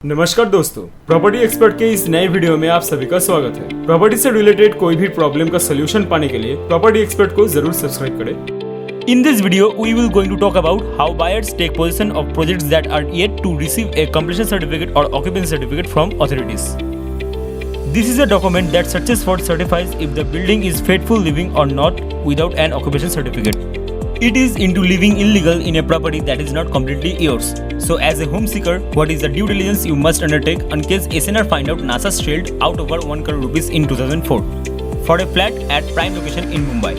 नमस्कार दोस्तों, property expert के इस नए वीडियो में आप सभी का स्वागत है। प्रॉपर्टी से रिलेटेड कोई भी प्रॉब्लम का सोल्यूशन पाने के लिए प्रॉपर्टी एक्सपर्ट को जरूर सब्सक्राइब करें। In this video, we will going to talk about how buyers take possession of projects that are yet to receive a completion certificate or occupancy certificate from authorities. This is a document that searches for certifies if the building is faithful living or not without an occupation certificate. It is into living illegal in a property that is not completely yours. So as a home seeker, what is the due diligence you must undertake in case SNR find out NASA shelled out over 1 crore rupees in 2004 for a flat at prime location in Mumbai.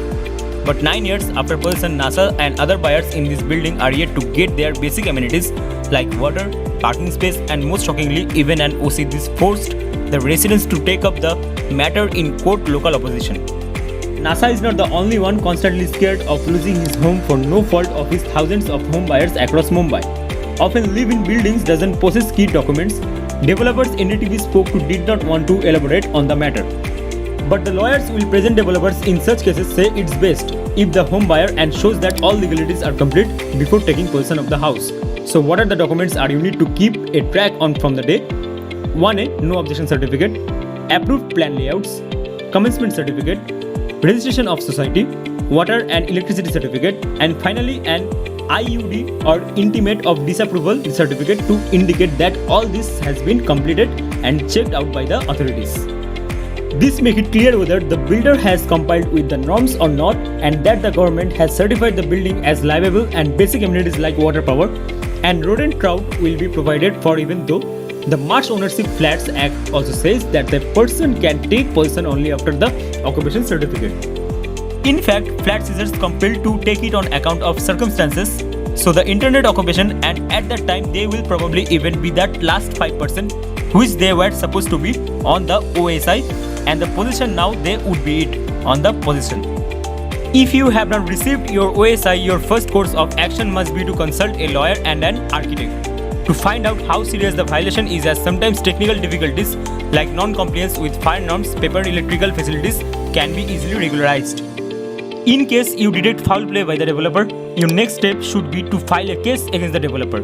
But 9 years after possession, NASA and other buyers in this building are yet to get their basic amenities like water, parking space and most shockingly even an OC. This forced the residents to take up the matter in court local opposition. NASA is not the only one constantly scared of losing his home for no fault of his thousands of home buyers across Mumbai. Often live in buildings doesn't possess key documents. Developers NDTV spoke to did not want to elaborate on the matter. But the lawyers will present developers in such cases say it's best if the home buyer and shows that all legalities are complete before taking possession of the house. So what are the documents are you need to keep a track on from the day? 1A. No objection certificate, approved plan layouts, commencement certificate, registration of society, water and electricity certificate, and finally an IUD or intimate of disapproval certificate to indicate that all this has been completed and checked out by the authorities. This makes it clear whether the builder has complied with the norms or not and that the government has certified the building as livable and basic amenities like water power and road and trout will be provided for, even though the March Ownership Flats Act also says that the person can take possession only after the occupation certificate. In fact, flat seizures compelled to take it on account of circumstances, so the internet occupation, and at that time they will probably even be that last 5% which they were supposed to be on the OSI, and the possession now they would be it on the possession. If you have not received your OSI, your first course of action must be to consult a lawyer and an architect to find out how serious the violation is, as sometimes technical difficulties like non-compliance with fire norms, paper electrical facilities can be easily regularized. In case you detect foul play by the developer, your next step should be to file a case against the developer.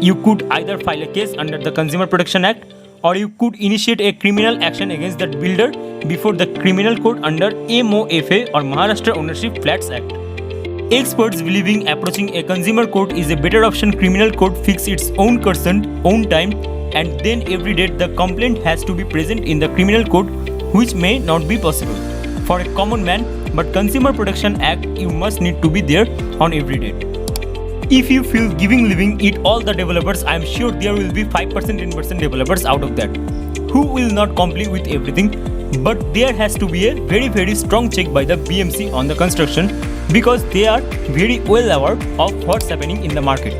You could either file a case under the Consumer Protection Act or you could initiate a criminal action against that builder before the criminal court under MOFA or Maharashtra Ownership Flats Act. Experts believing approaching a consumer court is a better option. Criminal court fix its own concern, own time, and then every date the complaint has to be present in the criminal court, which may not be possible for a common man, but Consumer Protection Act you must need to be there on every date. If you feel giving living it all the developers, I am sure there will be 5% 10% developers out of that who will not comply with everything, but there has to be a very strong check by the BMC on the construction because they are very well aware of what's happening in the market.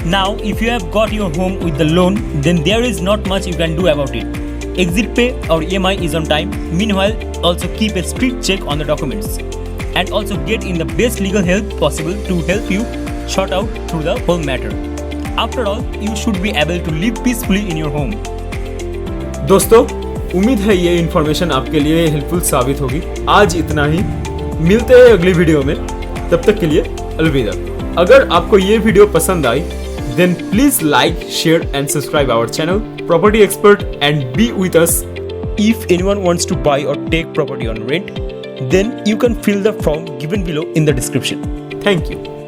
Now if you have got your home with the loan, then there is not much you can do about it. Exit pay or EMI is on time. Meanwhile, also keep a strict check on the documents and also get in the best legal help possible to help you sort out through the whole matter. After all, you should be able to live peacefully in your home. दोस्तों, उम्मीद है ये information आपके लिए helpful साबित होगी। आज इतना ही, मिलते हैं अगली वीडियो में, तब तक के लिए अलविदा। अगर आपको ये वीडियो पसंद आई, then please like, share and subscribe our channel Property Expert and be with us. If anyone wants to buy or take property on rent, then you can fill the form given below in the description. Thank you.